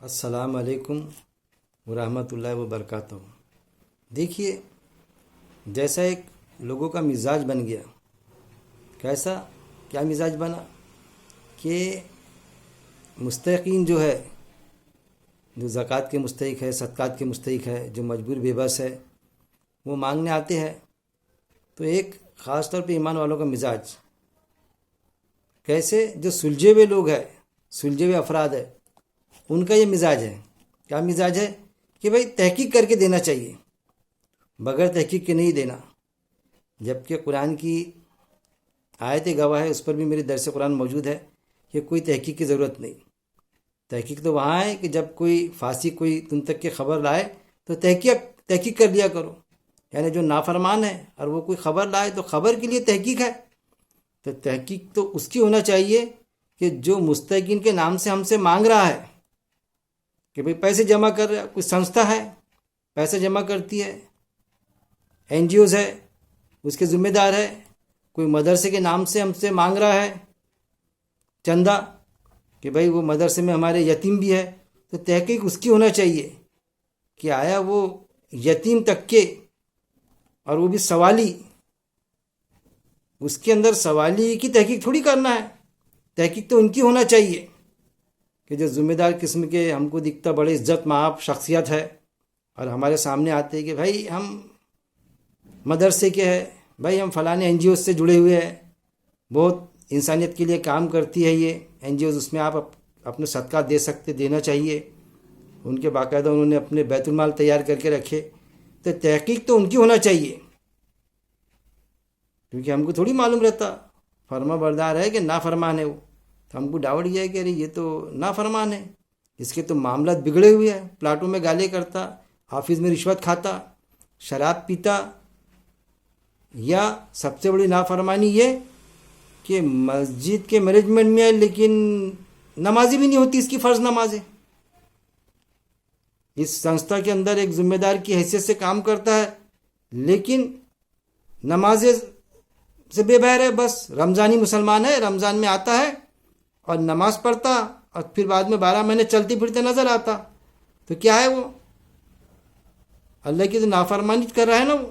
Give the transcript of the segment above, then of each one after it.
السلام علیکم ورحمۃ اللہ وبرکاتہ۔ دیکھیے، جیسا ایک لوگوں کا مزاج بن گیا، کیسا کیا مزاج بنا کہ مستحقین جو ہے، جو زکوٰۃ کے مستحق ہے، صدقات کے مستحق ہے، جو مجبور بے بس ہے، وہ مانگنے آتے ہیں تو ایک خاص طور پہ ایمان والوں کا مزاج کیسے، جو سلجھے ہوئے لوگ ہیں، سلجھے ہوئے افراد ہیں، ان کا یہ مزاج ہے۔ کیا مزاج ہے کہ بھائی تحقیق کر کے دینا چاہیے، بغیر تحقیق کے نہیں دینا۔ جبکہ قرآن کی آیت گواہ ہے، اس پر بھی میری درس قرآن موجود ہے کہ کوئی تحقیق کی ضرورت نہیں۔ تحقیق تو وہاں ہے کہ جب کوئی فاسق کوئی تم تک کی خبر لائے تو تحقیق کر لیا کرو، یعنی جو نافرمان ہے اور وہ کوئی خبر لائے تو خبر کے لیے تحقیق ہے۔ تو تحقیق تو اس کی ہونا چاہیے کہ جو مستحقین کے نام سے ہم سے مانگ رہا ہے کہ بھئی پیسے جمع کر رہا ہے، کوئی سنستھا ہے پیسے جمع کرتی ہے، این جی اوز ہے اس کے ذمہ دار ہے، کوئی مدرسے کے نام سے ہم سے مانگ رہا ہے چندہ کہ بھئی وہ مدرسے میں ہمارے یتیم بھی ہے، تو تحقیق اس کی ہونا چاہیے کہ آیا وہ یتیم تک کے، اور وہ بھی سوالی، اس کے اندر سوالی کی تحقیق تھوڑی کرنا ہے۔ تحقیق تو ان کی ہونا چاہیے کہ جو ذمہ دار قسم کے، ہم کو دکھتا بڑے عزت مآب شخصیت ہے اور ہمارے سامنے آتے ہیں کہ بھائی ہم مدرسے کے ہیں، بھائی ہم فلانے این جی اوز سے جڑے ہوئے ہیں، بہت انسانیت کے لیے کام کرتی ہے یہ این جی اوز، اس میں آپ اپنے صدقات دے سکتے، دینا چاہیے۔ ان کے باقاعدہ انہوں نے اپنے بیت المال تیار کر کے رکھے، تو تحقیق تو ان کی ہونا چاہیے، کیونکہ ہم کو تھوڑی معلوم رہتا فرما بردار ہے کہ نافرمان ہے وہ، تو ہم کو ڈاؤٹ یہ ہے کہ ارے یہ تو نافرمان ہے، اس کے تو معاملات بگڑے ہوئے ہیں، پلاٹوں میں گالیں کرتا، آفس میں رشوت کھاتا، شراب پیتا، یا سب سے بڑی نافرمانی یہ کہ مسجد کے مینجمنٹ میں ہے لیکن نمازی بھی نہیں ہوتی اس کی فرض نمازیں، اس سنستھا کے اندر ایک ذمہ دار کی حیثیت سے کام کرتا ہے لیکن نمازیں سے بے بہر ہے، بس رمضانی مسلمان ہے، رمضان میں آتا ہے اور نماز پڑھتا اور پھر بعد میں 12 مہینے چلتے پھرتے نظر آتا، تو کیا ہے وہ؟ اللہ کی تو نافرمانی کر رہا ہے نا وہ،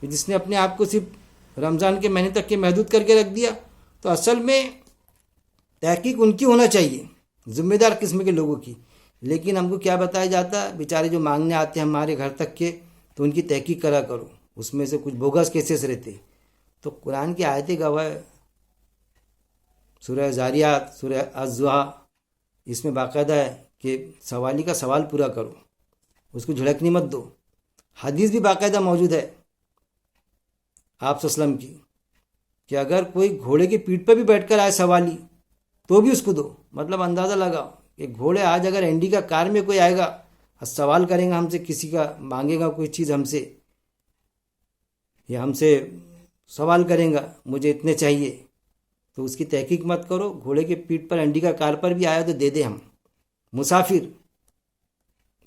جس نے اپنے آپ کو صرف رمضان کے مہینے تک کے محدود کر کے رکھ دیا۔ تو اصل میں تحقیق ان کی ہونا چاہیے، ذمہ دار قسم کے لوگوں کی، لیکن ہم کو کیا بتایا جاتا ہے، بیچارے جو مانگنے آتے ہیں ہمارے گھر تک کے، تو ان کی تحقیق کرا کرو، اس میں سے کچھ بوگس کیسز رہتے۔ تو قرآن کی آیت گواہ سورہ زاریات، سورہ الضحیٰ، اس میں باقاعدہ ہے کہ سوالی کا سوال پورا کرو، اس کو جھڑکنی مت دو۔ حدیث بھی باقاعدہ موجود ہے آپ صلی اللہ علیہ وسلم کی کہ اگر کوئی گھوڑے کی پیٹھ پر بھی بیٹھ کر آئے سوالی تو بھی اس کو دو۔ مطلب اندازہ لگاؤ کہ گھوڑے، آج اگر انڈی کا کار میں کوئی آئے گا اور سوال کریں گا ہم سے، کسی کا مانگے گا کوئی چیز ہم سے، یا ہم سے سوال کریں گا مجھے اتنے چاہیے، تو اس کی تحقیق مت کرو، گھوڑے کے پیٹھ پر انڈی کا کار پر بھی آیا تو دے دے ہم۔ مسافر،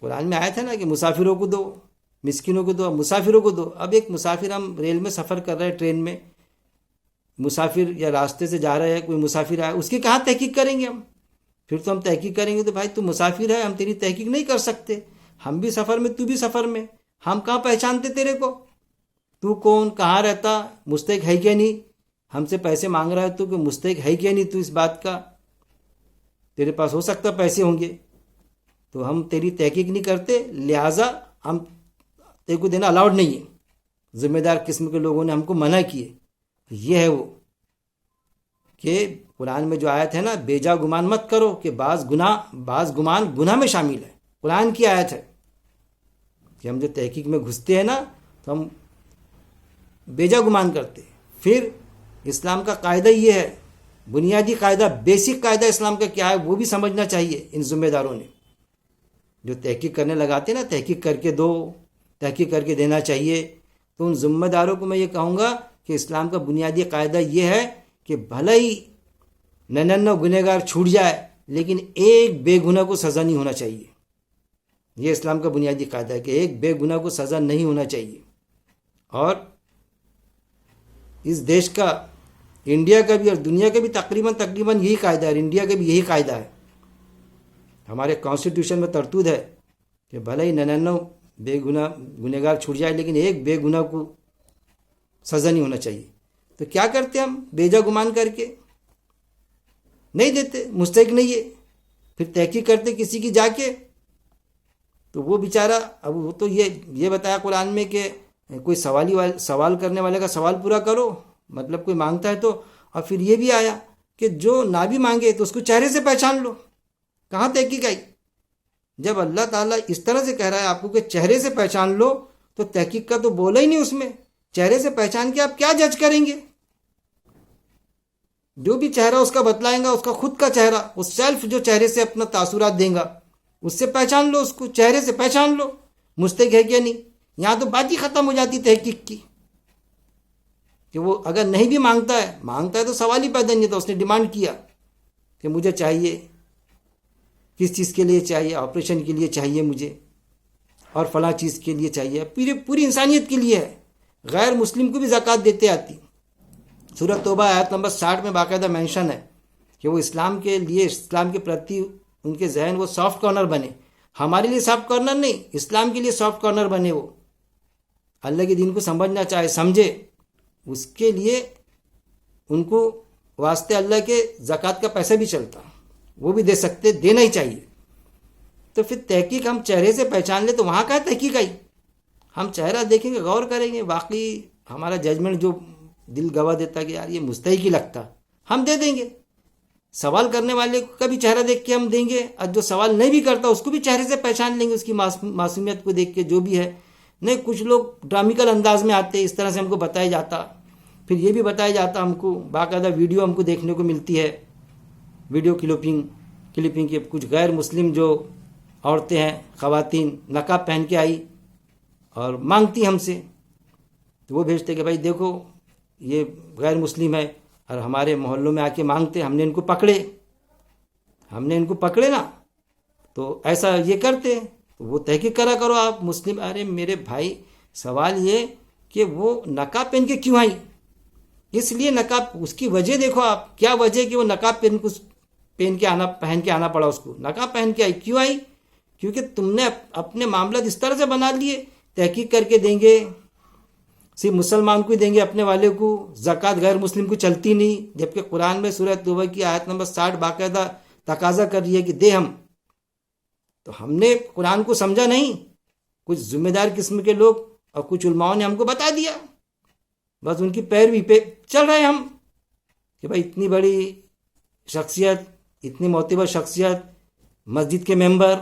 قرآن میں آیا تھا نا کہ مسافروں کو دو، مسکینوں کو دو، مسافروں کو دو۔ اب ایک مسافر، ہم ریل میں سفر کر رہے ہیں، ٹرین میں مسافر یا راستے سے جا رہے ہیں، کوئی مسافر آیا، اس کی کہاں تحقیق کریں گے ہم؟ پھر تو ہم تحقیق کریں گے تو بھائی تو مسافر ہے، ہم تیری تحقیق نہیں کر سکتے، ہم بھی سفر میں تو بھی سفر میں، ہم کہاں پہچانتے تیرے کو؟ تو کون، کہاں رہتا، مستحق ہے کیا نہیں؟ ہم سے پیسے مانگ رہا ہے تو کہ مستحق ہے کیا نہیں تو اس بات کا؟ تیرے پاس ہو سکتا پیسے ہوں گے، تو ہم تیری تحقیق نہیں کرتے، لہٰذا ہم تیرے کو دینا الاؤڈ نہیں ہے۔ ذمہ دار قسم کے لوگوں نے ہم کو منع کیے۔ یہ ہے وہ کہ قرآن میں جو آیت ہے نا، بیجا گمان مت کرو کہ بعض گمان گناہ میں شامل ہے، قرآن کی آیت ہے کہ ہم جو تحقیق میں گھستے ہیں نا تو ہم بیجا گمان کرتے۔ پھر اسلام کا قاعدہ یہ ہے، بنیادی قاعدہ، بیسک قاعدہ اسلام کا کیا ہے وہ بھی سمجھنا چاہیے ان ذمہ داروں نے، جو تحقیق کرنے لگاتے نا، تحقیق کر کے دو، تحقیق کر کے دینا چاہیے۔ تو ان ذمہ داروں کو میں یہ کہوں گا کہ اسلام کا بنیادی قاعدہ یہ ہے کہ بھلے ہی 99 گنہگار چھوٹ جائے لیکن ایک بے گناہ کو سزا نہیں ہونا چاہیے۔ یہ اسلام کا بنیادی قاعدہ ہے کہ ایک بے گناہ کو سزا نہیں ہونا چاہیے۔ اور اس دیش کا، انڈیا کا بھی اور دنیا کا بھی تقریباً یہی قاعدہ ہے، اور انڈیا کا بھی یہی قاعدہ ہے ہمارے کانسٹیٹیوشن میں ترتیب ہے کہ بھلے ہی 99 بے گناہ گنہگار چھوٹ جائے لیکن ایک بے گناہ کو سزا نہیں ہونا چاہیے. تو کیا کرتے ہم بیجا گمان کر کے نہیں دیتے، مستحق نہیں ہے. پھر تحقیق کرتے کسی کی جا کے، تو وہ بیچارہ، اب وہ تو یہ بتایا قرآن میں کہ کوئی سوال کرنے والے کا سوال پورا کرو، مطلب کوئی مانگتا ہے تو، اور پھر یہ بھی آیا کہ جو نہ بھی مانگے تو اس کو چہرے سے پہچان لو. کہاں تحقیق آئی؟ جب اللہ تعالیٰ اس طرح سے کہہ رہا ہے آپ کو کہ چہرے سے پہچان لو، تو تحقیق کا تو بولا ہی نہیں اس میں. چہرے سے پہچان کے آپ کیا جج کریں گے؟ جو بھی چہرہ اس کا بتلائیں گا، اس کا خود کا چہرہ، اس سیلف جو چہرے سے اپنا تاثرات دیں گا، اس سے پہچان لو، اس کو چہرے سے پہچان لو مستحق ہے کیا نہیں. یہاں تو بات ہی ختم ہو جاتی تحقیق کی، کہ وہ اگر نہیں بھی مانگتا ہے تو سوال ہی پیدا نہیں تھا. اس نے ڈیمانڈ کیا کہ مجھے چاہیے، کس چیز کے لیے چاہیے؟ آپریشن کے لیے چاہیے مجھے، اور فلاں چیز کے لیے چاہیے، پوری انسانیت کے لیے ہے. غیر مسلم کو بھی زکوٰۃ دیتے آتی. سورہ توبہ آیت نمبر 60 میں باقاعدہ مینشن ہے کہ وہ اسلام کے لیے، اسلام کے پرتی ان کے ذہن وہ سافٹ کارنر بنے. ہمارے لیے سافٹ کارنر نہیں، اسلام کے لیے سافٹ کارنر بنے. وہ اللہ کے دین کو سمجھنا چاہے، سمجھے، اس کے لیے ان کو واسطے اللہ کے زکوٰۃ کا پیسہ بھی چلتا، وہ بھی دے سکتے، دینا ہی چاہیے. تو پھر تحقیق ہم چہرے سے پہچان لیں تو وہاں کا تحقیق آئی. ہم چہرہ دیکھیں گے، غور کریں گے، واقعی ہمارا ججمنٹ جو دل گواہ دیتا ہے کہ یار یہ مستحق ہی لگتا، ہم دے دیں گے. سوال کرنے والے کا بھی چہرہ دیکھ کے ہم دیں گے، اور جو سوال نہیں بھی کرتا اس کو بھی چہرے سے پہچان لیں گے، اس کی معصومیت کو دیکھ کے جو بھی ہے. نہیں، کچھ لوگ ڈرامیکل انداز میں آتے، اس طرح سے ہم کو بتایا جاتا. پھر یہ بھی بتایا جاتا ہم کو، باقاعدہ ویڈیو ہم کو دیکھنے کو ملتی ہے، ویڈیو کلپنگ کی. کچھ غیر مسلم جو عورتیں ہیں، خواتین، نقاب پہن کے آئی اور مانگتی ہم سے، تو وہ بھیجتے کہ بھائی دیکھو یہ غیر مسلم ہے اور ہمارے محلوں میں آ کے مانگتے، ہم نے ان کو پکڑے نا، تو ایسا یہ کرتے. تو وہ تحقیق کرا کرو آپ مسلم. ارے میرے بھائی، سوال یہ کہ وہ نقاب پہن کے کیوں آئی؟ اس لیے نقاب، اس کی وجہ دیکھو آپ، کیا وجہ کہ وہ نقاب پہن کے آنا پڑا. اس کو نقاب پہن کے آئی، کیوں آئی؟ کیونکہ تم نے اپنے معاملات اس طرح سے بنا لیے، تحقیق کر کے دیں گے، صرف مسلمان کو ہی دیں گے، اپنے والے کو. زکوٰۃ غیر مسلم کو چلتی نہیں، جبکہ قرآن میں سورہ توبہ کی آیت نمبر 60 باقاعدہ تقاضا کر رہی ہے کہ دے ہم. تو ہم نے قرآن کو سمجھا نہیں، کچھ ذمہ دار قسم کے لوگ اور کچھ علماؤں نے ہم کو بتا دیا، بس ان کی پیروی پہ چل رہے ہم، کہ بھائی اتنی بڑی شخصیت، اتنی معتبر شخصیت، مسجد کے ممبر،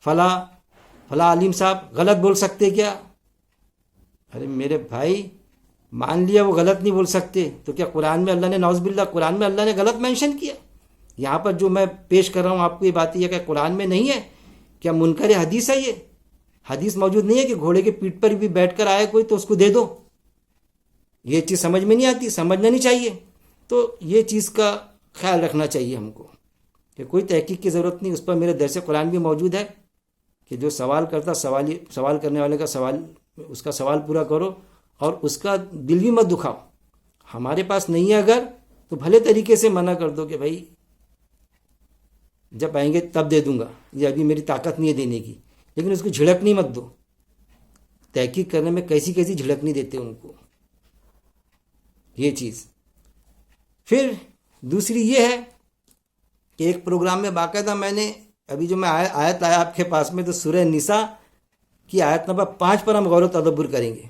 فلاں عالم صاحب غلط بول سکتے کیا؟ ارے میرے بھائی، مان لیا وہ غلط نہیں بول سکتے، تو کیا قرآن میں اللہ نے، نعوذ باللہ، قرآن میں اللہ نے غلط مینشن کیا؟ یہاں پر جو میں پیش کر رہا ہوں آپ کو، یہ بات یہ کہ قرآن میں نہیں ہے، کیا منکر حدیث ہے؟ یہ حدیث موجود نہیں ہے کہ گھوڑے کے پیٹھ پر بھی بیٹھ کر آئے کوئی تو اس کو دے دو. یہ چیز سمجھ میں نہیں آتی، سمجھنا نہیں چاہیے. تو یہ چیز کا خیال رکھنا چاہیے ہم کو کہ کوئی تحقیق کی ضرورت نہیں. اس پر میرے درس قرآن بھی موجود ہے کہ جو سوال کرتا، سوال کرنے والے کا اس کا سوال پورا کرو اور اس کا دل بھی مت دکھاؤ. ہمارے پاس نہیں ہے اگر، تو بھلے طریقے سے منع کر دو کہ بھائی جب آئیں گے تب دے دوں گا، یہ ابھی میری طاقت نہیں ہے دینے کی. لیکن اس کو جھڑک نہیں مت دو. تحقیق کرنے میں کیسی جھڑک نہیں دیتے ان کو، یہ چیز. پھر دوسری یہ ہے کہ ایک پروگرام میں باقاعدہ میں نے ابھی جو میں آیت لایا آپ کے پاس میں، تو سورہ نساء کی آیت نمبر 5 پر ہم غور و تدبر کریں گے.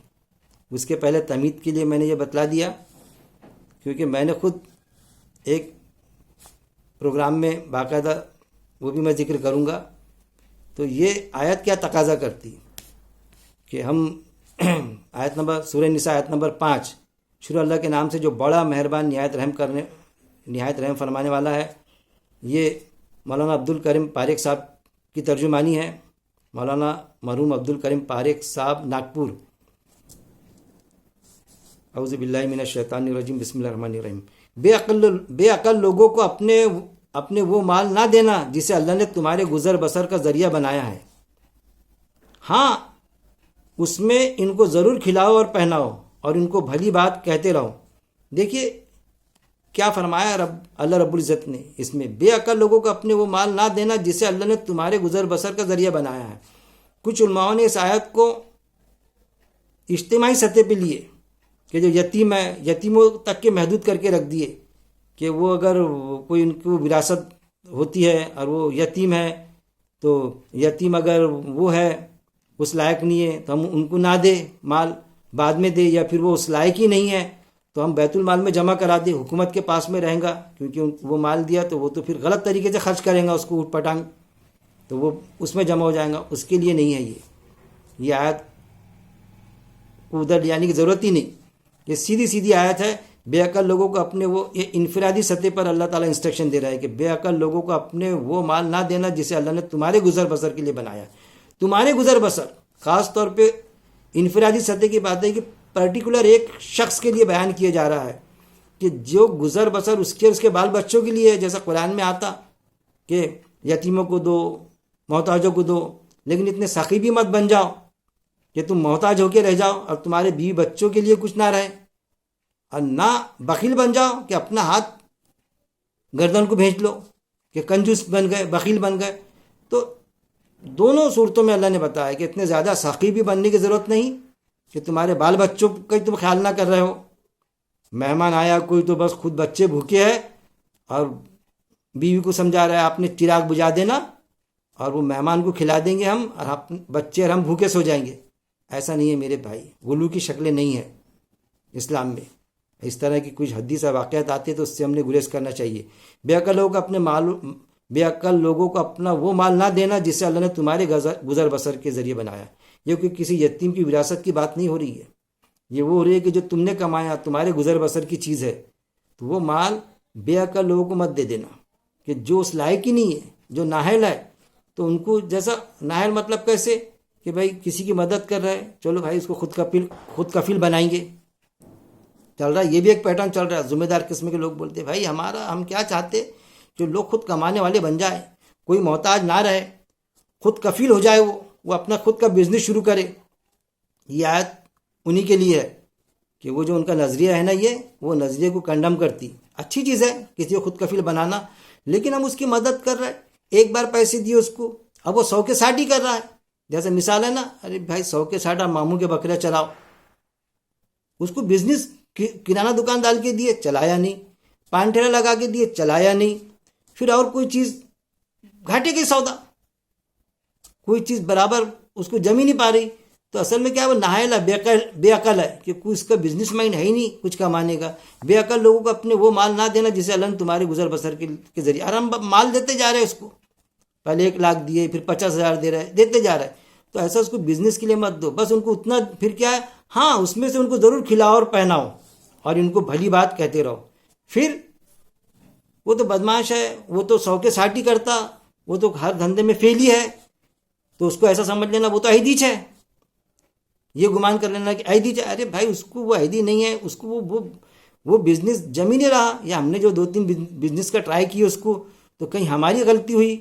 اس کے پہلے تمہید کے لیے میں نے یہ بتلا دیا، کیونکہ میں نے خود ایک پروگرام میں باقاعدہ، وہ بھی میں ذکر کروں گا. تو یہ آیت کیا تقاضا کرتی کہ ہم آیت نمبر، سورہ نساء آیت نمبر 5، شروع اللہ کے نام سے جو بڑا مہربان نہایت رحم فرمانے والا ہے. یہ مولانا عبدالکریم پاریک صاحب کی ترجمانی ہے، مولانا مرحوم عبدالکریم پاریک صاحب، ناگپور. اعوذ باللہ من الشیطان الرجیم، بسم اللہ الرحمن الرحیم. بے عقل لوگوں کو اپنے وہ مال نہ دینا جسے اللہ نے تمہارے گزر بسر کا ذریعہ بنایا ہے. ہاں، اس میں ان کو ضرور کھلاؤ اور پہناؤ اور ان کو بھلی بات کہتے رہو. دیکھیے، کیا فرمایا اللہ رب العزت نے اس میں، بے عقل لوگوں کو اپنے وہ مال نہ دینا جسے اللہ نے تمہارے گزر بسر کا ذریعہ بنایا ہے۔ کچھ علماء نے اس آیت کو اجتماعی سطح پہ لیے کہ جو یتیم ہے یتیموں تک کے محدود کر کے رکھ دیے کہ وہ اگر کوئی ان کو وراثت ہوتی ہے اور وہ یتیم ہے تو یتیم اگر وہ ہے اس لائق نہیں ہے تو ہم ان کو نہ دے مال، بعد میں دے، یا پھر وہ اس لائق ہی نہیں ہے تو ہم بیت المال میں جمع کرا دیں، حکومت کے پاس میں رہیں گا، کیونکہ وہ مال دیا تو وہ تو پھر غلط طریقے سے خرچ کریں گا اس کو اوٹ پٹانگ، تو وہ اس میں جمع ہو جائیں گا۔ اس کے لیے نہیں ہے یہ آیت کو ادھر یعنی کہ ضرورت ہی نہیں، یہ سیدھی سیدھی آیت ہے۔ بے عقل لوگوں کو اپنے وہ، یہ انفرادی سطح پر اللہ تعالیٰ انسٹرکشن دے رہا ہے کہ بے عقل لوگوں کو اپنے وہ مال نہ دینا جسے اللہ نے تمہارے گزر بسر کے لیے بنایا۔ تمہارے گزر بسر خاص طور پہ انفرادی سطح کی بات ہے کہ پرٹیکولر ایک شخص کے لیے بیان کیا جا رہا ہے کہ جو گزر بسر اس کے بال بچوں کے لیے ہے، جیسا قرآن میں آتا کہ یتیموں کو دو، محتاجوں کو دو، لیکن اتنے سخی بھی مت بن جاؤ کہ تم محتاج ہو کے رہ جاؤ اور تمہارے بیوی بچوں کے لیے کچھ نہ رہے، اور نہ بخیل بن جاؤ کہ اپنا ہاتھ گردن کو بھیج لو کہ کنجوس بن گئے، بخیل بن گئے۔ تو دونوں صورتوں میں اللہ نے بتایا کہ اتنے زیادہ سخی بھی بننے کی ضرورت نہیں کہ تمہارے بال بچوں کا تم خیال نہ کر رہے ہو، مہمان آیا کوئی تو بس خود بچے بھوکے ہے اور بیوی کو سمجھا رہا ہے آپ نے چراغ بجھا دینا اور وہ مہمان کو کھلا دیں گے ہم، اور بچے اور ہم بھوکے سو جائیں گے۔ ایسا نہیں ہے میرے بھائی، غلو کی شکلیں نہیں ہیں اسلام میں۔ اس طرح کی کچھ حدیث واقعات آتے ہیں تو اس سے ہم نے گریز کرنا چاہیے۔ بے عقل لوگوں کو بے عقل لوگوں کو اپنا وہ مال نہ دینا جسے اللہ نے تمہارے گزر بسر کے ذریعے بنایا۔ یہ کوئی کسی یتیم کی وراثت کی بات نہیں ہو رہی ہے، یہ وہ ہو رہی ہے کہ جو تم نے کمایا، تمہارے گزر بسر کی چیز ہے، تو وہ مال بے عقل لوگوں کو مت دے دینا کہ جو اس لائق ہی نہیں ہے، جو نااہل ہے۔ تو ان کو جیسا نااہل مطلب کیسے کہ بھائی کسی کی مدد کر رہا ہے، چلو بھائی اس کو خود کفیل بنائیں گے، چل رہا ہے۔ یہ بھی ایک پیٹرن چل رہا ہے۔ ذمہ دار قسم کے لوگ بولتے ہیں بھائی ہم کیا چاہتے جو لوگ خود کمانے والے بن جائے، کوئی محتاج نہ رہے، خود کفیل ہو جائے، وہ اپنا خود کا بزنس شروع کرے۔ یہ آیت انہی کے لیے ہے کہ وہ جو ان کا نظریہ ہے نا، وہ نظریے کو کنڈم کرتی۔ اچھی چیز ہے کسی کو خود کفیل بنانا، لیکن ہم اس کی مدد کر رہے ہیں، ایک بار پیسے دیے اس کو، اب وہ 100 کے 60 ہی کر رہا ہے۔ جیسے مثال ہے نا، ارے بھائی 100 کے 60 ماموں کے بکرے چلاؤ، اس کو بزنس کرانہ دکان ڈال کے دیے، چلایا نہیں، پان ٹھیلا لگا کے دیے، چلایا نہیں، پھر اور کوئی چیز گھاٹے کے سودا، کوئی چیز برابر اس کو جم ہی نہیں پا رہی، تو اصل میں کیا وہ نااہل ہے، بے عقل ہے کہ کوئی اس کا بزنس مائنڈ ہے ہی نہیں کچھ کمانے کا۔ بے عقل لوگوں کو اپنے وہ مال نہ دینا جسے اللہ نے تمہارے گزر بسر کے ذریعے، اور ہم مال دیتے جا رہے ہیں اس کو، پہلے 1 لاکھ دیے، پھر 50,000 دے رہے، دیتے جا رہے، تو ایسا اس کو بزنس کے لیے مت دو، بس ان کو اتنا، پھر کیا ہے، ہاں اس میں سے ان کو ضرور کھلاؤ اور پہناؤ اور ان کو بھلی بات کہتے رہو۔ پھر وہ تو بدماش ہے، وہ تو 100 کے 60 ہی کرتا، وہ تو ہر دھندے میں فیل ہی ہے، تو اس کو ایسا سمجھ لینا وہ تو عہدیچ ہے، یہ گمان کر لینا کہ عہدیچ ہے۔ ارے بھائی اس کو وہ عہدی نہیں ہے، اس کو وہ بزنس جم ہی نہیں رہا، یا ہم نے جو 2-3 بزنس کا ٹرائی کیا اس کو، تو کہیں ہماری غلطی ہوئی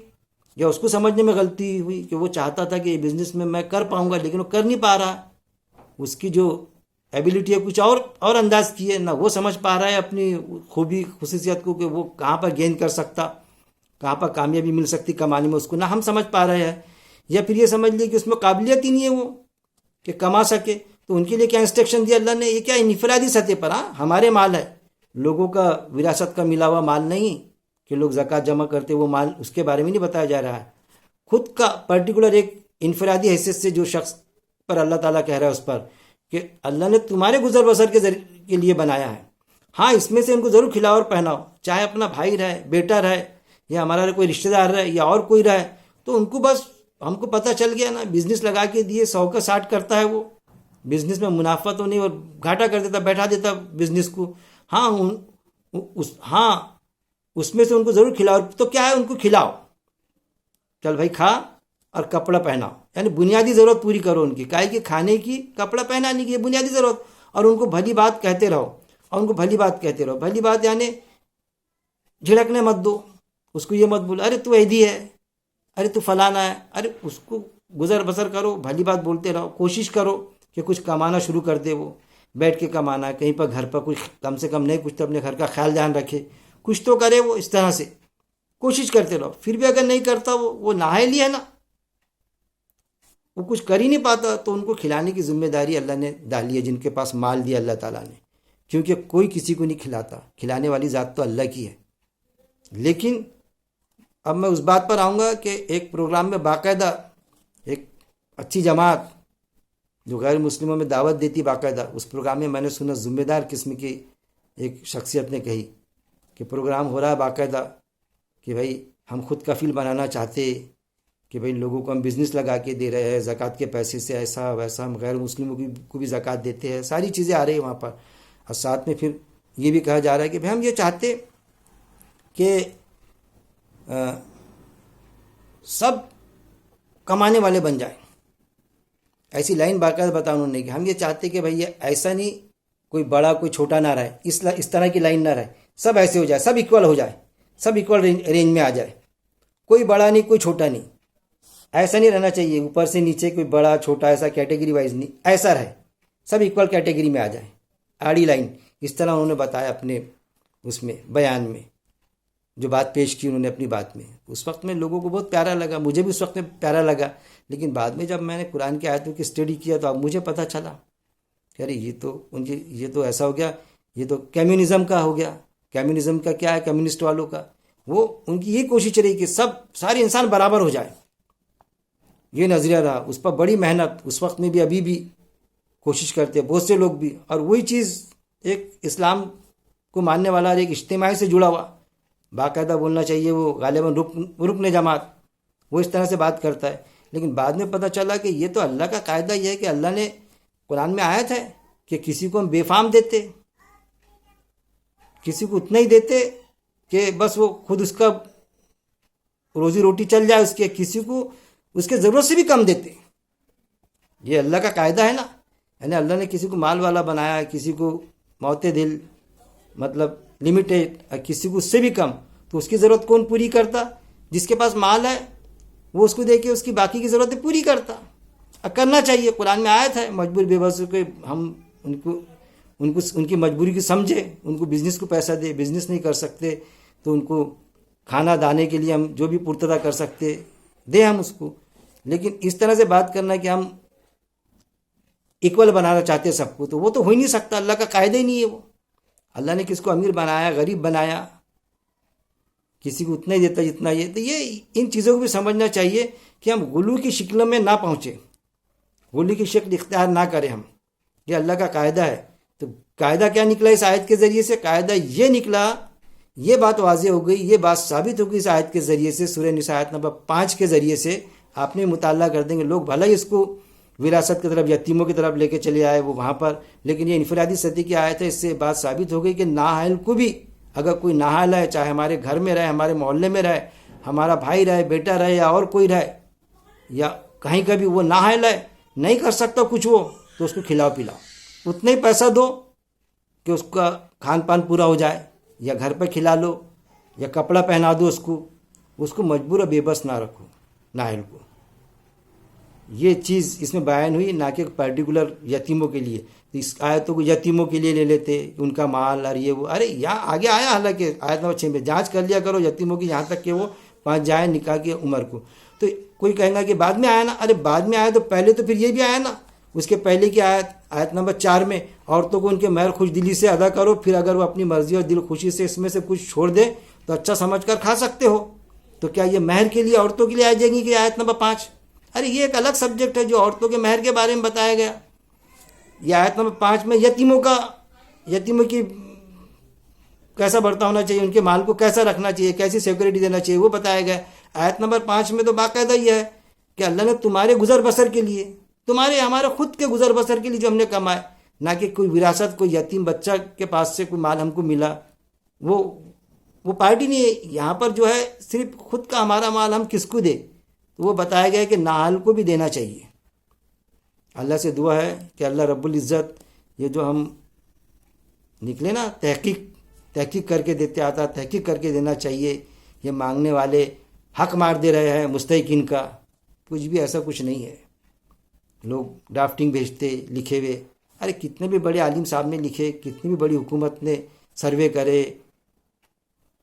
یا اس کو سمجھنے میں غلطی ہوئی کہ وہ چاہتا تھا کہ یہ بزنس میں کر پاؤں گا، لیکن وہ کر نہیں پا رہا، اس کی جو ایبیلٹی ہے کچھ اور انداز کی ہے، نہ وہ سمجھ پا رہا ہے اپنی خوبی خصوصیت کو کہ وہ کہاں پر گین کر سکتا، کہاں پر کامیابی مل سکتی کمانے میں، اس کو نہ ہم سمجھ پا رہے ہیں، یا پھر یہ سمجھ لیے کہ اس میں قابلیت ہی نہیں ہے وہ کہ کما سکے۔ تو ان کے لیے کیا انسٹرکشن دیا اللہ نے، یہ کیا انفرادی سطح پر، ہاں ہمارے مال ہے، لوگوں کا وراثت کا ملا ہوا مال نہیں کہ لوگ زکوٰۃ جمع کرتے، وہ مال اس کے بارے میں نہیں بتایا جا رہا ہے، خود کا پرٹیکولر ایک انفرادی حیثیت سے جو شخص پر اللہ تعالیٰ کہہ رہا ہے اس پر کہ اللہ نے تمہارے گزر بسر کے لیے بنایا ہے، ہاں اس میں سے ان کو ضرور کھلاؤ اور پہناؤ، چاہے اپنا بھائی رہے، بیٹا رہے، یا ہمارا کوئی رشتہ دار رہے، یا اور کوئی رہے، تو ان کو بس ہم کو پتہ چل گیا نا، بزنس لگا کے دیے، 100 کا 60 کرتا ہے، وہ بزنس میں منافع تو نہیں اور گھاٹا کر دیتا، بیٹھا دیتا بزنس کو، ہاں اس میں سے ان کو ضرور کھلاؤ، تو کیا ہے ان کو کھلاؤ، چل بھائی کھا اور کپڑا پہناؤ، یعنی بنیادی ضرورت پوری کرو ان کی، کائے کہ کھانے کی، کپڑا پہنانے کی، یہ بنیادی ضرورت، اور ان کو بھلی بات کہتے رہو، اور ان کو بھلی بات کہتے رہو، بھلی بات یعنی جھڑکنے مت دو، اس کو یہ مت بولو ارے تو عہدی ہے، ارے تو فلانا ہے، ارے اس کو گزر بسر کرو، بھلی بات بولتے رہو، کوشش کرو کہ کچھ کمانا شروع کر دے وہ، بیٹھ کے کمانا ہے، کہیں پر گھر پر کچھ کم سے کم نہیں کچھ تو اپنے گھر کا خیال دھیان رکھے، کچھ تو کرے وہ اس طرح سے کوشش کرتے رہو. پھر بھی اگر نہیں کرتا وہ نااہل ہی ہے نا، وہ کچھ کر ہی نہیں پاتا، تو ان کو کھلانے کی ذمہ داری اللہ نے ڈالی ہے، جن کے پاس مال دیا اللہ تعالیٰ نے، کیونکہ کوئی کسی کو نہیں کھلاتا، کھلانے والی ذات تو اللہ کی ہے. لیکن اب میں اس بات پر آؤں گا کہ ایک پروگرام میں باقاعدہ ایک اچھی جماعت جو غیر مسلموں میں دعوت دیتی باقاعدہ، اس پروگرام میں نے سنا ذمہ دار قسم کی ایک شخصیت نے کہی کہ پروگرام ہو رہا ہے باقاعدہ کہ بھائی ہم خود کفیل بنانا چاہتے کہ بھائی لوگوں کو ہم بزنس لگا کے دے رہے ہیں زکوٰۃ کے پیسے سے، ایسا ویسا، ہم غیر مسلموں کو بھی زکوٰۃ دیتے ہیں، ساری چیزیں آ رہی ہیں وہاں پر. اور ساتھ میں پھر یہ بھی کہا جا رہا ہے کہ بھائی ہم یہ چاہتے کہ سب کمانے والے بن جائیں. ایسی لائن باقاعدہ بتا انہوں نے کہ ہم یہ چاہتے کہ بھائی یہ ایسا نہیں کوئی بڑا کوئی چھوٹا نہ رہے، اس طرح کی لائن نہ رہے، سب ایسے ہو جائے، سب ایکول ہو جائے، سب ایکول رینج میں آ جائے، کوئی بڑا نہیں کوئی چھوٹا نہیں. ایسا نہیں رہنا چاہیے اوپر سے نیچے کوئی بڑا چھوٹا ایسا کیٹیگری وائز نہیں، ایسا رہے سب ایکول کیٹیگری میں آ جائے. آڑی لائن اس طرح انہوں نے بتایا اپنے اس میں بیان میں، جو بات پیش کی انہوں نے اپنی بات میں. اس وقت میں لوگوں کو بہت پیارا لگا، مجھے بھی اس وقت میں پیارا لگا. لیکن بعد میں جب میں نے قرآن کی آیتوں کی اسٹڈی کیا تو اب مجھے پتہ چلا کہ ارے یہ تو ایسا ہو گیا، یہ تو کمیونزم کا ہو گیا. کمیونزم کا کیا ہے؟ کمیونسٹ والوں کا وہ ان کی یہی کوشش رہی کہ سارے انسان برابر ہو جائے. یہ نظریہ رہا، اس پر بڑی محنت اس وقت میں بھی ابھی بھی کوشش کرتے ہیں بہت سے لوگ بھی. اور وہی چیز ایک اسلام کو ماننے والا اور ایک اجتماعی سے جڑا ہوا باقاعدہ بولنا چاہیے، وہ غالباً رکن جماعت وہ اس طرح سے بات کرتا ہے. لیکن بعد میں پتہ چلا کہ یہ تو اللہ کا قاعدہ یہ ہے کہ اللہ نے قرآن میں آیت ہے کہ کسی کو ہم بے فام دیتے، کسی کو اتنا ہی دیتے کہ بس وہ خود اس کا روزی روٹی چل جائے اس کے، کسی کو اس کے ضرورت سے بھی کم دیتے. یہ اللہ کا قاعدہ ہے نا، یعنی اللہ نے کسی کو مال والا بنایا ہے، کسی کو معتدل مطلب لمیٹیڈ، کسی کو اس سے بھی کم. تو اس کی ضرورت کون پوری کرتا؟ جس کے پاس مال ہے وہ اس کو دے کے اس کی باقی کی ضرورتیں پوری کرتا. کرنا چاہیے، قرآن میں آیت ہے مجبور بے بسوں کے ہم ان کی مجبوری کی سمجھے، ان کو بزنس کو پیسہ دے، بزنس نہیں کر سکتے تو ان کو کھانا دانے کے لیے ہم جو بھی پرتدا کر سکتے دیں ہم اس کو. لیکن اس طرح سے بات کرنا کہ ہم ایکول بنانا چاہتے سب کو، تو وہ تو ہو ہی نہیں سکتا، اللہ کا قاعدہ ہی نہیں ہے وہ. اللہ نے کس کو امیر بنایا، غریب بنایا، کسی کو اتنا ہی دیتا جتنا یہ. تو یہ ان چیزوں کو بھی سمجھنا چاہیے کہ ہم غلو کی شکل میں نہ پہنچے، غلو کی شکل اختیار نہ کریں ہم. یہ اللہ کا قاعدہ ہے. تو قاعدہ کیا نکلا اس آیت کے ذریعے سے؟ قاعدہ یہ نکلا، یہ بات واضح ہو گئی، یہ بات ثابت ہو گئی اس آیت کے ذریعے سے، سورہ نساء آیت نمبر 5 کے ذریعے سے. آپ نے مطالعہ کر دیں گے، لوگ بھلا ہی اس کو وراثت کی طرف، یتیموں کی طرف لے کے چلے آئے وہ وہاں پر، لیکن یہ انفرادی سطح کی آیت ہے. اس سے بات ثابت ہو گئی کہ نااہل کو بھی، اگر کوئی نااہل ہے، چاہے ہمارے گھر میں رہے، ہمارے محلے میں رہے، ہمارا بھائی رہے، بیٹا رہے یا اور کوئی رہے، یا کہیں کا بھی وہ نااہل ہے، نہیں کر سکتا کچھ وہ، تو اس کو کھلاؤ پلاؤ، اتنا ہی پیسہ دو کہ اس کا کھان پان پورا ہو جائے، یا گھر پہ کھلا لو یا کپڑا پہنا دو اس کو مجبور و بے بس نہ رکھو نااہل کو. یہ چیز اس میں بیان ہوئی، نہ کہ پرٹیکولر یتیموں کے لیے. اس آیتوں کو یتیموں کے لیے لے لیتے، ان کا مال اور یہ وہ. ارے یہاں آگے آیا حالانکہ آیت نمبر 6 میں جانچ کر لیا کرو یتیموں کی، یہاں تک کہ وہ پہنچ جائیں نکاح کی عمر کو. تو کوئی کہیں گا کہ بعد میں آیا نا، ارے بعد میں آیا تو پہلے تو پھر یہ بھی آیا نا. اس کے پہلے کی آیت نمبر 4 میں عورتوں کو ان کے مہر خوش دلی سے ادا کرو، پھر اگر وہ اپنی مرضی اور دل خوشی سے اس میں سے کچھ چھوڑ دے تو اچھا سمجھ کر کھا سکتے ہو. تو کیا یہ مہر کے لیے عورتوں کے لیے آ جائے گی کہ آیت نمبر 5؟ ارے یہ ایک الگ سبجیکٹ ہے جو عورتوں کے مہر کے بارے میں بتایا گیا. یہ آیت نمبر 5 میں یتیموں کی کیسا برتا ہونا چاہیے، ان کے مال کو کیسا رکھنا چاہیے، کیسی سیکورٹی دینا چاہیے وہ بتایا گیا. آیت نمبر 5 میں تو باقاعدہ یہ ہے کہ اللہ نے تمہارے گزر بسر کے لیے، ہمارے خود کے گزر بسر کے لیے جو ہم نے کمائے، نہ کہ کوئی وراثت، کوئی یتیم بچہ کے پاس سے کوئی مال ہم کو ملا، وہ پارٹی نہیں ہے. یہاں پر جو ہے صرف خود کا ہمارا مال ہم کس کو دے، تو وہ بتایا گیا کہ نااہل کو بھی دینا چاہیے. اللہ سے دعا ہے کہ اللہ رب العزت یہ جو ہم نکلے نا تحقیق کر کے دیتے آتا، تحقیق کر کے دینا چاہیے. یہ مانگنے والے حق مار دے رہے ہیں مستحقین کا، کچھ بھی ایسا کچھ نہیں ہے. لوگ ڈرافٹنگ بھیجتے لکھے ہوئے، ارے کتنے بھی بڑے عالم صاحب نے لکھے، کتنی بھی بڑی حکومت نے سروے کرے،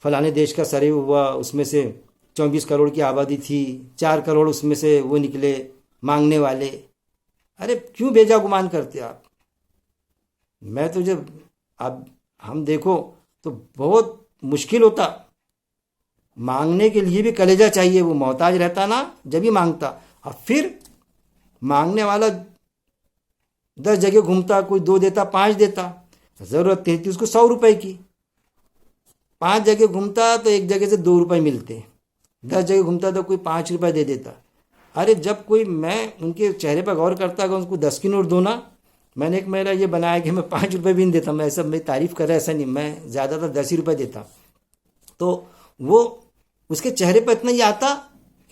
فلانے دیش کا سروے ہوا، اس میں سے 24 کروڑ کی آبادی تھی، 4 کروڑ اس میں سے وہ نکلے مانگنے والے. ارے کیوں بیجا گمان کرتے آپ؟ میں تو جب اب ہم دیکھو تو بہت مشکل ہوتا، مانگنے کے لیے بھی کلیجہ چاہیے. وہ محتاج رہتا نا جب ہی مانگتا. اب پھر مانگنے والا 10 جگہ گھومتا، کوئی 2 دیتا، 5 دیتا. ضرورت تھی اس کو 100 روپے کی، 5 جگہ گھومتا تو ایک جگہ سے 2 روپے ملتے، 10 جگہ گھومتا تو کوئی 5 روپے دے دیتا. ارے جب کوئی، میں ان کے چہرے پر غور کرتا کہ ان کو 10 کی نوٹ دو نا. میں نے ایک میرا یہ بنایا کہ میں 5 روپے بھی نہیں دیتا. میں ایسا میں تعریف کر رہا ایسا نہیں، میں زیادہ تر 10 ہی روپے دیتا. تو وہ اس کے چہرے پر اتنا یہ آتا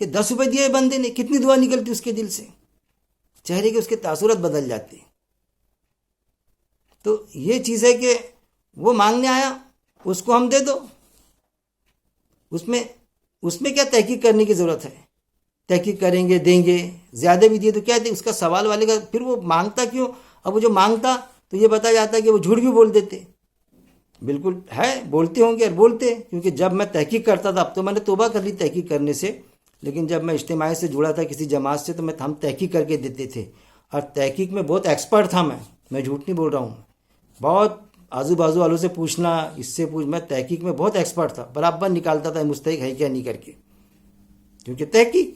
کہ 10 روپے دیے بندے نے، کتنی دعا نکلتی اس کے دل سے، چہرے کے اس کے تاثرات بدل جاتے. تو یہ چیز ہے کہ وہ مانگنے آیا، اس کو ہم دے دو. اس میں کیا تحقیق کرنے کی ضرورت ہے؟ تحقیق کریں گے، دیں گے. زیادہ بھی دیے تو کیا دیں؟ اس کا سوال والے کا پھر وہ مانگتا کیوں؟ اب وہ جو مانگتا تو یہ بتایا جاتا ہے کہ وہ جھوٹ بھی بول دیتے. بالکل ہے، بولتے ہوں گے اور بولتے، کیونکہ جب میں تحقیق کرتا تھا، اب تو میں نے توبہ کر لی تحقیق کرنے سے، لیکن جب میں اجتماعی سے جڑا تھا کسی جماعت سے تو ہم تحقیق کر کے دیتے تھے. اور تحقیق میں بہت ایکسپرٹ تھا میں جھوٹ نہیں بول رہا ہوں. بہت آزو بازو والوں سے پوچھنا، اس سے میں تحقیق میں بہت ایکسپرٹ تھا. برابر نکالتا تھا مستحق ہے کیا نہیں کر کے. کیونکہ تحقیق،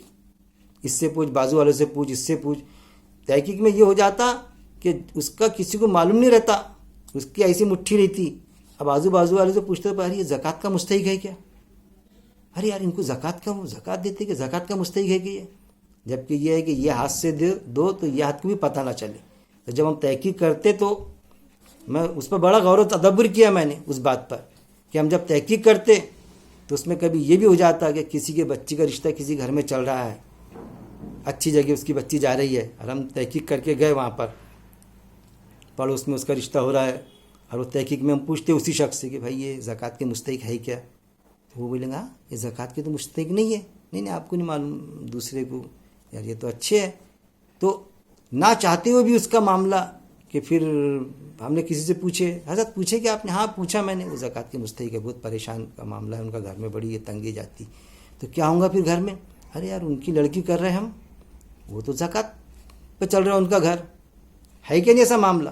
اس سے پوچھ، بازو والوں سے پوچھ، اس سے پوچھ. تحقیق میں یہ ہو جاتا کہ اس کا کسی کو معلوم نہیں رہتا، اس کی ایسی مٹھی رہتی. اب آزو بازو والے سے پوچھتے تو یہ زکوٰۃ کا مستحق ہے کیا؟ ارے یار ان کو زکوٰۃ کا، وہ زکوٰۃ دیتے کہ زکوٰۃ کا مستحق ہے کہ یہ؟ جبکہ یہ ہے کہ یہ ہاتھ سے دو تو یہ ہاتھ کو بھی پتہ نہ چلے. تو جب ہم تحقیق کرتے تو میں اس پر بڑا غور و تدبر کیا میں نے اس بات پر کہ ہم جب تحقیق کرتے تو اس میں کبھی یہ بھی ہو جاتا کہ کسی کے بچی کا رشتہ کسی گھر میں چل رہا ہے، اچھی جگہ اس کی بچی جا رہی ہے، اور ہم تحقیق کر کے گئے وہاں پر، پڑوس میں اس کا رشتہ ہو رہا ہے، اور وہ تحقیق میں ہم پوچھتے اسی شخص سے کہ بھائی یہ زکوٰۃ کے مستحق ہے کیا؟ تو وہ بولیں گا یہ زکوٰۃ کے تو مستحق نہیں ہے. نہیں آپ کو نہیں معلوم، دوسرے کو. یار یہ تو اچھے ہے. تو نہ چاہتے ہوئے بھی اس کا معاملہ کہ پھر ہم نے کسی سے پوچھے، حضرت پوچھے کہ آپ نے؟ ہاں پوچھا میں نے. وہ زکوٰۃ کے مستحق ہے، بہت پریشان کا معاملہ ہے ان کا، گھر میں بڑی یہ تنگی جاتی. تو کیا ہوں گا پھر گھر میں؟ ارے یار ان کی لڑکی کر رہے ہیں ہم، وہ تو زکوٰۃ پہ چل رہا ہے ان کا گھر، ہے کہ نہیں ایسا معاملہ؟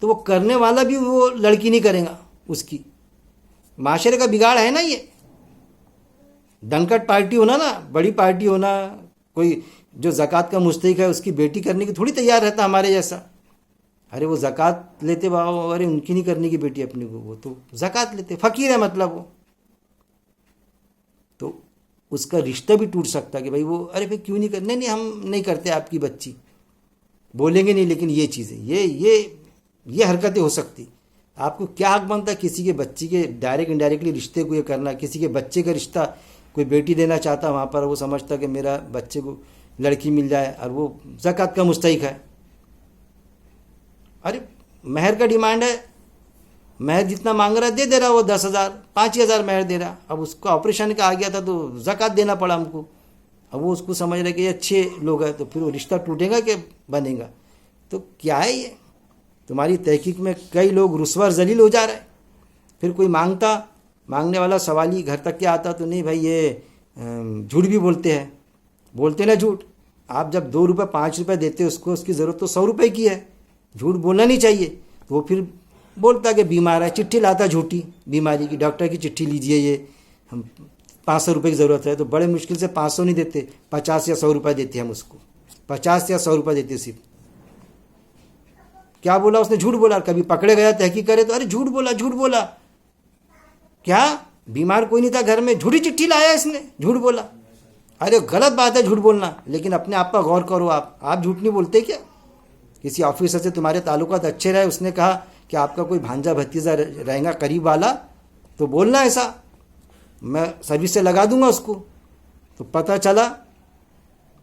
تو وہ کرنے والا بھی وہ لڑکی نہیں کرے گا اس کی. معاشرے کا بگاڑ ہے نا یہ. ڈنکٹ پارٹی ہونا نا، بڑی پارٹی ہونا، کوئی جو زکوٰۃ کا مستحق ہے اس کی بیٹی کرنے کی تھوڑی تیار رہتا ہمارے جیسا. ارے وہ زکوٰۃ لیتے بابا، ارے ان کی نہیں کرنے کی بیٹی اپنے کو، وہ تو زکوٰۃ لیتے، فقیر ہے مطلب وہ. تو اس کا رشتہ بھی ٹوٹ سکتا کہ بھائی وہ، ارے بھائی کیوں نہیں کرنے؟ نہیں ہم نہیں کرتے آپ کی بچی، بولیں گے نہیں. لیکن یہ چیزیں، یہ حرکتیں ہو سکتی. آپ کو کیا حق بنتا ہے کسی کے بچی کے ڈائریکٹ انڈائریکٹلی رشتے کو یہ کرنا؟ کسی کے بچے کا رشتہ کوئی بیٹی دینا چاہتا وہاں پر، وہ سمجھتا کہ میرا بچے کو لڑکی مل جائے اور وہ زکوٰۃ کا مستحق ہے. ارے مہر کا ڈیمانڈ ہے، مہر جتنا مانگ رہا ہے دے رہا، وہ 10,000 5,000 مہر دے رہا. اب اس کو آپریشن کا آ گیا تھا تو زکوٰۃ دینا پڑا ہم کو. اب وہ اس کو سمجھ رہے کہ یہ اچھے لوگ ہیں، تو پھر وہ رشتہ ٹوٹے گا کہ بنے گا؟ تو کیا ہے یہ؟ تمہاری تحقیق میں کئی لوگ رسوا اور ذلیل ہو جا رہے. پھر کوئی مانگنے والا سوالی گھر تک کیا آتا تو نہیں بھائی یہ جھوٹ بھی بولتے ہیں، بولتے نا جھوٹ. آپ جب 2 روپے 5 روپے دیتے اس کو، اس کی ضرورت تو 100 روپے کی ہے. جھوٹ بولنا نہیں چاہیے. تو وہ پھر بولتا کہ بیمار ہے، چٹھی لاتا جھوٹی بیماری کی، ڈاکٹر کی چٹھی لیجئے، یہ ہم 500 روپے کی ضرورت ہے. تو بڑے مشکل سے 500 نہیں دیتے، 50 یا 100 روپے دیتے ہم اس کو، 50 یا 100 روپے دیتے صرف. کیا بولا اس نے؟ جھوٹ بولا. کبھی پکڑے گیا تحقیق کرے تو ارے جھوٹ بولا. کیا بیمار کوئی نہیں تھا گھر میں، جھوٹی چٹھی لایا اس نے، جھوٹ بولا. ارے غلط بات ہے جھوٹ بولنا، لیکن اپنے آپ پر غور کرو. آپ جھوٹ نہیں بولتے کیا؟ کسی آفیسر سے تمہارے تعلقات اچھے رہے، اس نے کہا کہ آپ کا کوئی بھانجا بھتیجا رہے گا قریب والا، تو بولنا ایسا، میں سروس سے لگا دوں گا اس کو. تو پتہ چلا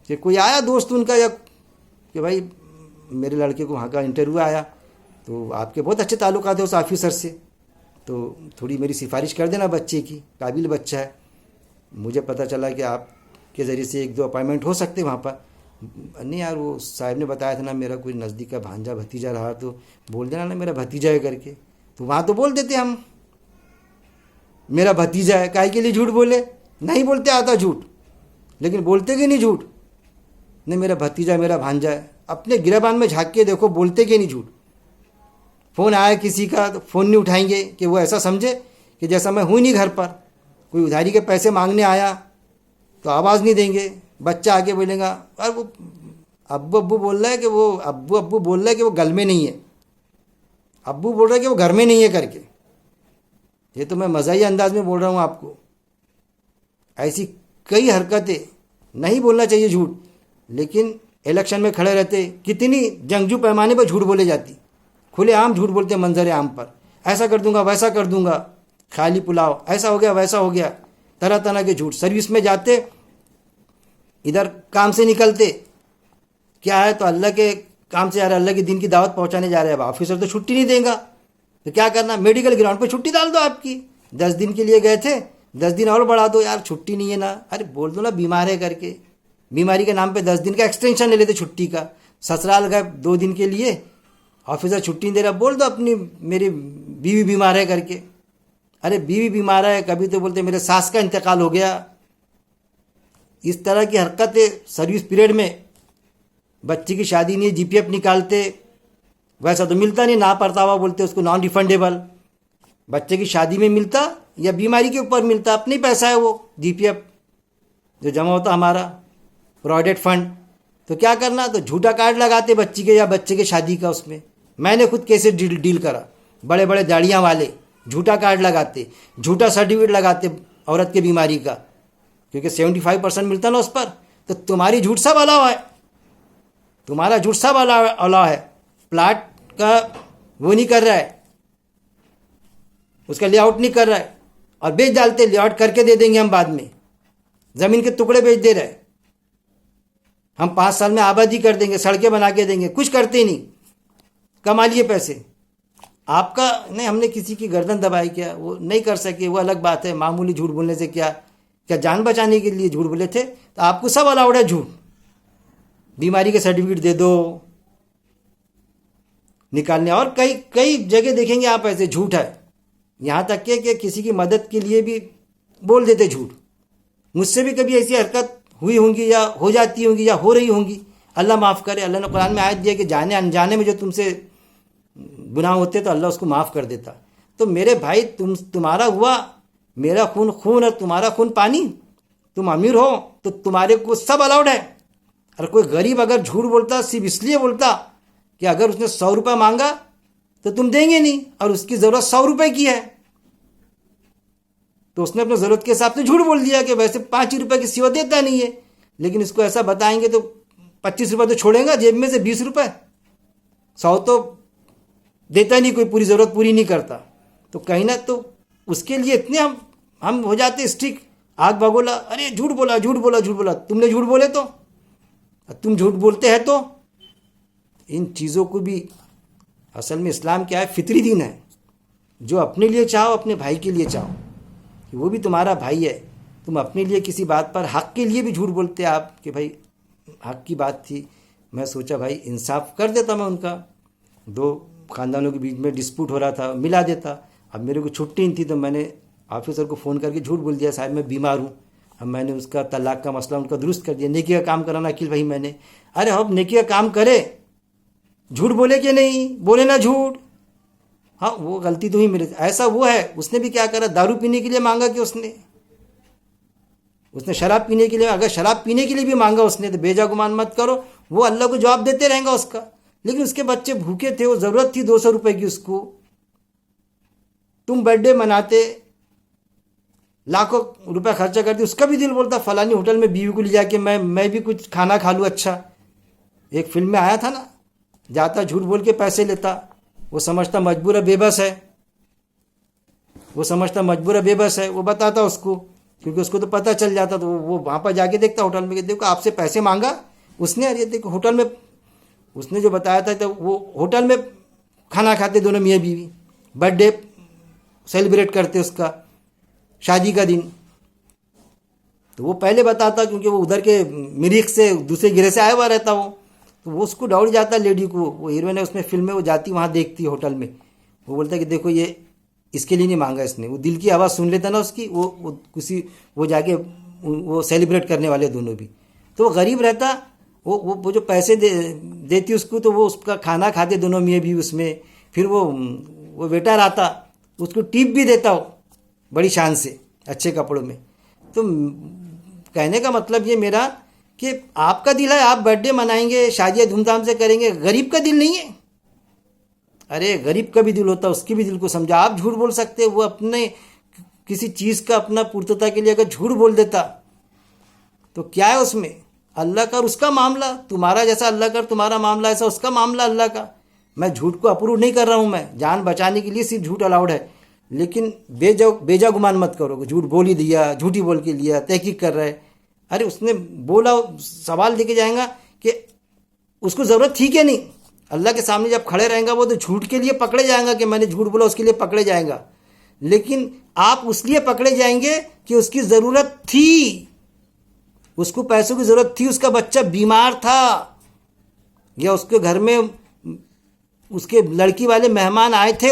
کہ کوئی آیا دوست ان کا، یا کہ بھائی میرے لڑکے کو وہاں کا انٹرویو آیا، تو آپ کے بہت اچھے تعلقات ہیں اس آفیسر سے، تو تھوڑی میری سفارش کر دینا، بچے کی، قابل بچہ ہے. مجھے پتہ چلا کہ آپ کے ذریعے سے 1-2 اپائنمنٹ ہو سکتے وہاں پر. نہیں یار وہ صاحب نے بتایا تھا نا میرا کوئی نزدیک کا بھانجا بھتیجا رہا تو بول دینا نا میرا بھتیجا ہے کر کے. تو وہاں تو بول دیتے ہم میرا بھتیجا ہے. کاہے کے لیے جھوٹ بولے؟ نہیں بولتے آتا جھوٹ، لیکن بولتے کہ نہیں جھوٹ؟ نہیں میرا بھتیجا میرا بھانجا ہے. اپنے گریبان میں جھانک کے دیکھو بولتے کہ نہیں جھوٹ؟ فون آیا کسی کا تو فون نہیں اٹھائیں گے کہ وہ ایسا سمجھے کہ جیسا میں ہوں ہی نہیں گھر پر. کوئی ادھاری کے پیسے مانگنے آیا تو آواز نہیں دیں گے. بچہ آگے بولے گا اور وہ ابو ابو بول رہا ہے کہ وہ ابو ابو بول رہا ہے کہ وہ گل میں نہیں ہے، ابو بول رہا ہے کہ وہ گھر میں نہیں ہے کر کے. یہ تو میں مزاحیہ انداز میں بول رہا ہوں آپ کو. ایسی کئی حرکتیں، نہیں بولنا چاہیے جھوٹ، لیکن الیکشن میں کھڑے رہتے کتنی جنگجو پیمانے پر جھوٹ بولے جاتی. کھلے عام جھوٹ بولتے منظر عام پر، ایسا کر دوں گا ویسا کر دوں گا، خالی پلاؤ، ایسا ہو گیا ویسا ہو گیا، طرح طرح کے جھوٹ. سروس میں جاتے، ادھر کام سے نکلتے کیا ہے تو اللہ کے کام سے جا رہے، اللہ کے دین کی دعوت پہنچانے جا رہے ہیں. اب آفیسر تو چھٹی نہیں دیں گا تو کیا کرنا؟ میڈیکل گراؤنڈ پہ چھٹی ڈال دو آپ کی. 10 دن کے لیے گئے تھے، 10 دن اور بڑھا دو. یار چھٹی نہیں ہے نا، ارے بول دو نا بیمار ہے کر کے. بیماری کے نام پہ 10 دن کا ایکسٹینشن لے لیتے چھٹی کا. سسرال گئے 2 دن کے لیے، آفیسر چھٹی نہیں دے رہا، بول دو اپنی میری بیوی بیمار ہے کر کے. ارے بیوی بیمار ہے، کبھی تو بولتے میرے ساس کا انتقال ہو گیا. اس طرح کی حرکتیں سروس پیریڈ میں. بچے کی شادی نہیں ہے جی پی ایف نکالتے، ویسا تو ملتا نہیں، نہ پڑتا ہوا بولتے اس کو نان ریفنڈیبل. بچے کی شادی میں ملتا یا بیماری کے اوپر ملتا، اپنی پیسہ ہے وہ جی پی ایف جو جمع ہوتا ہمارا پروویڈنٹ فنڈ. تو کیا کرنا؟ تو جھوٹا کارڈ لگاتے بچی کے یا بچے کے شادی کا. اس میں نے خود کیسے ڈیل کرا. بڑے بڑے داڑیاں والے جھوٹا کارڈ لگاتے، جھوٹا سرٹیفکیٹ لگاتے عورت کے بیماری کا، کیونکہ 75% ملتا نا اس پر. تو تمہاری جھوٹ سب الاؤ ہے، تمہارا جھوٹ سب الاؤ ہے. پلاٹ کا وہ نہیں کر رہا ہے، اس کا لے آؤٹ نہیں کر رہا ہے اور بیچ ڈالتے. لے آؤٹ کر کے دے دیں گے ہم بعد میں، زمین کے ٹکڑے بیچ دے رہے، ہم 5 سال میں آبادی کر دیں گے، سڑکیں بنا کے دیں گے. کچھ کرتے ہی نہیں، کما لیے پیسے. آپ کا نہیں، ہم نے کسی کی گردن دبائی کیا وہ نہیں کر سکے، وہ الگ بات ہے. معمولی جھوٹ بولنے سے کیا جان بچانے کے لیے جھوٹ بولے تھے تو آپ کو سب الاؤڈ ہے جھوٹ. بیماری کے سرٹیفکیٹ دے دو نکالنے، اور کئی جگہ دیکھیں گے آپ ایسے جھوٹ ہے. یہاں تک کہ کسی کی مدد کے لیے بھی بول دیتے جھوٹ. مجھ سے بھی کبھی ایسی حرکت ہوئی ہوں گی یا ہو جاتی ہوں گی یا ہو رہی ہوں گی، اللہ معاف کرے. اللہ نے قرآن میں آیت دیا کہ جانے انجانے میں جو تم سے گناہ ہوتے تو اللہ اس کو معاف کر دیتا. تو میرے بھائی تمہارا ہوا میرا خون خون اور تمہارا خون پانی. تم امیر ہو تو تمہارے کو سب الاؤڈ ہے. اور کوئی غریب اگر جھوٹ بولتا صرف اس لیے بولتا کہ اگر اس نے 100 روپے مانگا تو تم دیں گے نہیں، اور اس کی ضرورت 100 روپے کی ہے، تو اس نے اپنے ضرورت کے حساب سے جھوٹ بول دیا کہ ویسے 5 روپے کی سیوا دیتا نہیں ہے. لیکن اس کو ایسا بتائیں گے تو 25 روپے تو چھوڑیں گا جیب میں سے، 20 روپے 100 تو دیتا نہیں، کوئی پوری ضرورت پوری نہیں کرتا. تو کہیں نہ تو اس کے لیے اتنے ہم ہو جاتے اسٹرک، آگ بگولا. ارے جھوٹ بولا جھوٹ بولا جھوٹ بولا. تم نے جھوٹ بولے تو تم جھوٹ بولتے ہیں تو ان چیزوں کو بھی. اصل میں اسلام کیا ہے؟ فطری دین ہے. جو اپنے لیے چاہو اپنے بھائی کے لیے چاہو، کہ وہ بھی تمہارا بھائی ہے. تم اپنے لیے کسی بات پر حق کے لیے بھی جھوٹ بولتے آپ کہ بھائی حق کی بات تھی، میں سوچا بھائی انصاف کر دیتا میں ان کا. 2 خاندانوں کے بیچ میں ڈسپوٹ ہو رہا تھا، ملا دیتا. اب میرے کو چھٹی نہیں تھی تو میں نے آفیسر کو فون کر کے جھوٹ بول دیا، صاحب میں بیمار ہوں. اب میں نے اس کا طلاق کا مسئلہ ان کا درست کر دیا. نیکی کا کام کرانا عقیل بھائی میں نے. ارے اب نیکی کا کام کرے، جھوٹ بولے کہ نہیں بولے نا جھوٹ. ہاں وہ غلطی تو ہی میرے. ایسا وہ ہے اس نے بھی کیا کرا، دارو پینے کے لیے مانگا کہ اس نے شراب پینے کے لیے، اگر شراب پینے کے لیے بھی مانگا اس نے تو بیجا گمان مت کرو، وہ اللہ کو جواب دیتے رہیں گا اس کا. لیکن اس کے بچے بھوکے تھے، وہ ضرورت تھی 200 روپے کی اس کو. تم برتھ ڈے مناتے، لاکھوں روپے خرچہ کرتے، اس کا بھی دل بولتا فلانی ہوٹل میں بیوی کو لے جا کے میں بھی کچھ کھانا کھا لوں. اچھا ایک فلم میں آیا تھا نا، جاتا جھوٹ بول کے پیسے لیتا. وہ سمجھتا مجبور ہے بے بس ہے، وہ بتاتا اس کو، کیونکہ اس کو تو پتہ چل جاتا. تو وہ وہاں پر جا کے دیکھتا ہوٹل میں کہ دیکھو آپ سے پیسے مانگا اس نے. ارے دیکھو ہوٹل میں اس نے جو بتایا تھا تو وہ ہوٹل میں کھانا کھاتے دونوں میاں بیوی، برتھ ڈے سیلیبریٹ کرتے اس کا، شادی کا دن. تو وہ پہلے بتاتا کیونکہ وہ ادھر کے مریخ سے دوسرے گرہ سے آیا ہوا رہتا وہ، تو وہ اس کو ڈاؤٹ جاتا لیڈی کو، وہ ہیروئن ہے اس میں فلم میں، وہ جاتی وہاں دیکھتی ہوٹل میں، وہ بولتا ہے کہ دیکھو یہ اس کے لیے نہیں مانگا اس نے، وہ دل کی آواز سن لیتا نا اس کی، وہ جا کے وہ سیلیبریٹ کرنے والے دونوں بھی، تو وہ غریب رہتا، وہ جو پیسے دیتی اس کو، تو وہ اس کا کھانا کھاتے دونوں میاں بھی اس میں، پھر وہ ویٹر آتا اس کو ٹپ بھی دیتا ہو بڑی شان سے اچھے کپڑوں میں۔ تو کہنے کا مطلب یہ میرا کہ آپ کا دل ہے، آپ برتھ ڈے منائیں گے، شادیاں دھوم دھام سے کریں گے، غریب کا دل نہیں ہے؟ ارے غریب کا بھی دل ہوتا، اس کے بھی دل کو سمجھا۔ آپ جھوٹ بول سکتے، وہ اپنے کسی چیز کا اپنا پورتتا کے لیے اگر جھوٹ بول دیتا تو کیا ہے اس میں؟ اللہ کا اور اس کا معاملہ، تمہارا جیسا اللہ کا تمہارا معاملہ ایسا اس کا معاملہ اللہ کا۔ میں جھوٹ کو اپروو نہیں کر رہا ہوں، میں جان بچانے کے لیے صرف جھوٹ الاؤڈ ہے، لیکن بے جا گمان مت کرو کہ جھوٹ بول ہی دیا، جھوٹی بول کے لیا، تحقیق کر رہے۔ ارے اس نے بولا، سوال دے کے جائیں گا کہ اس کو ضرورت تھی کہ نہیں؟ اللہ کے سامنے جب کھڑے رہیں گا وہ تو جھوٹ کے لیے پکڑے جائیں گا کہ میں نے جھوٹ بولا، اس کے لیے پکڑے جائیں گا، لیکن آپ اس لیے پکڑے جائیں گے کہ اس کی ضرورت تھی، اس کو پیسوں کی ضرورت تھی، اس کا بچہ بیمار تھا، یا اس کے گھر میں اس کے لڑکی والے مہمان آئے تھے،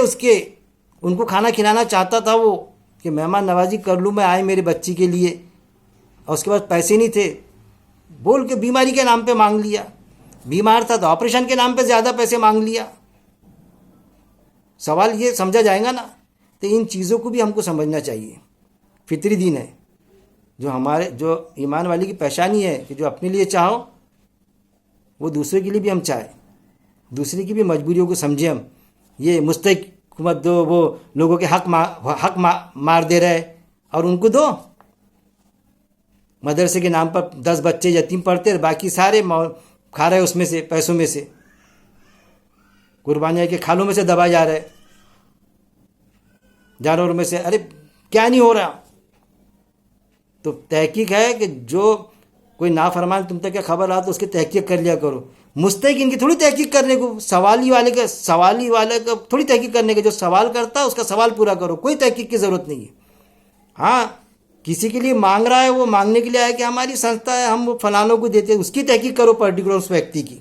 ان کو کھانا کھلانا چاہتا تھا وہ کہ مہمان نوازی کر لوں میں، آئے میرے بچی کے لیے، اور اس کے پاس پیسے نہیں تھے، بول کے بیماری کے نام پہ مانگ لیا، بیمار تھا تو آپریشن کے نام پہ زیادہ پیسے مانگ لیا۔ سوال یہ سمجھا جائے گا نا؟ تو ان چیزوں کو بھی ہم کو سمجھنا چاہیے۔ فطری دین ہے جو ایمان والی کی پہچانی ہے کہ جو اپنے لیے چاہو وہ دوسرے کے لیے بھی ہم چاہیں، دوسرے کی بھی مجبوریوں کو سمجھیں ہم۔ یہ مستحق حکومت دو، وہ لوگوں کے حق مار دے رہے اور ان کو دو، مدرسے کے نام پر 10 بچے یتیم پڑھتے، باقی سارے کھا رہے اس میں سے، پیسوں میں سے، قربانیاں کے کھالوں میں سے دبا جا رہے، جانوروں میں سے۔ ارے کیا نہیں ہو رہا؟ تو تحقیق ہے کہ جو کوئی نافرمان تم تک کیا خبر آ تو اس کی تحقیق کر لیا کرو۔ مستحق ان کی تھوڑی تحقیق کرنے کو، سوالی والے کا تھوڑی تحقیق کرنے کے، جو سوال کرتا ہے اس کا سوال پورا کرو، کوئی تحقیق کی ضرورت نہیں ہے۔ ہاں کسی کے لیے مانگ رہا ہے، وہ مانگنے کے لیے آیا کہ ہماری سنستھا ہے، ہم وہ فلانوں کو دیتے ہیں، اس کی تحقیق کرو پرٹیکولر اس ویکتی کی۔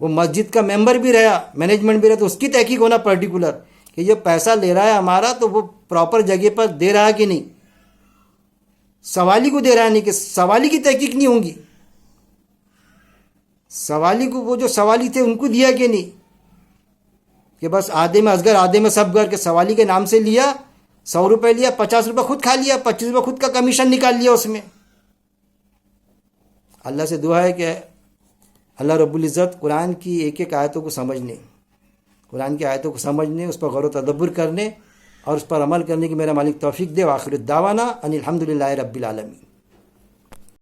وہ مسجد کا ممبر بھی رہا، مینجمنٹ بھی رہا، تو اس کی تحقیق ہونا پرٹیکولر کہ یہ پیسہ لے رہا ہے ہمارا تو وہ پراپر جگہ پر دے رہا ہے کہ نہیں، سوالی کو دے رہا ہے نہیں، کہ سوالی کی تحقیق نہیں ہوں گی، سوالی کو وہ جو سوالی تھے ان کو دیا کہ نہیں، کہ بس آدھے میں اصغر آدھے میں سب گر کے سوالی کے نام سے لیا، 100 روپے لیا، 50 روپے خود کھا لیا، 25 روپے خود کا کمیشن نکال لیا اس میں۔ اللہ سے دعا ہے کہ اللہ رب العزت قرآن کی ایک ایک آیتوں کو سمجھنے، قرآن کی آیتوں کو سمجھنے، اس پر غور و تدبر کرنے اور اس پر عمل کرنے کی میرا مالک توفیق دے۔ وآخر الدعوانا ان الحمد للہ رب العالمین۔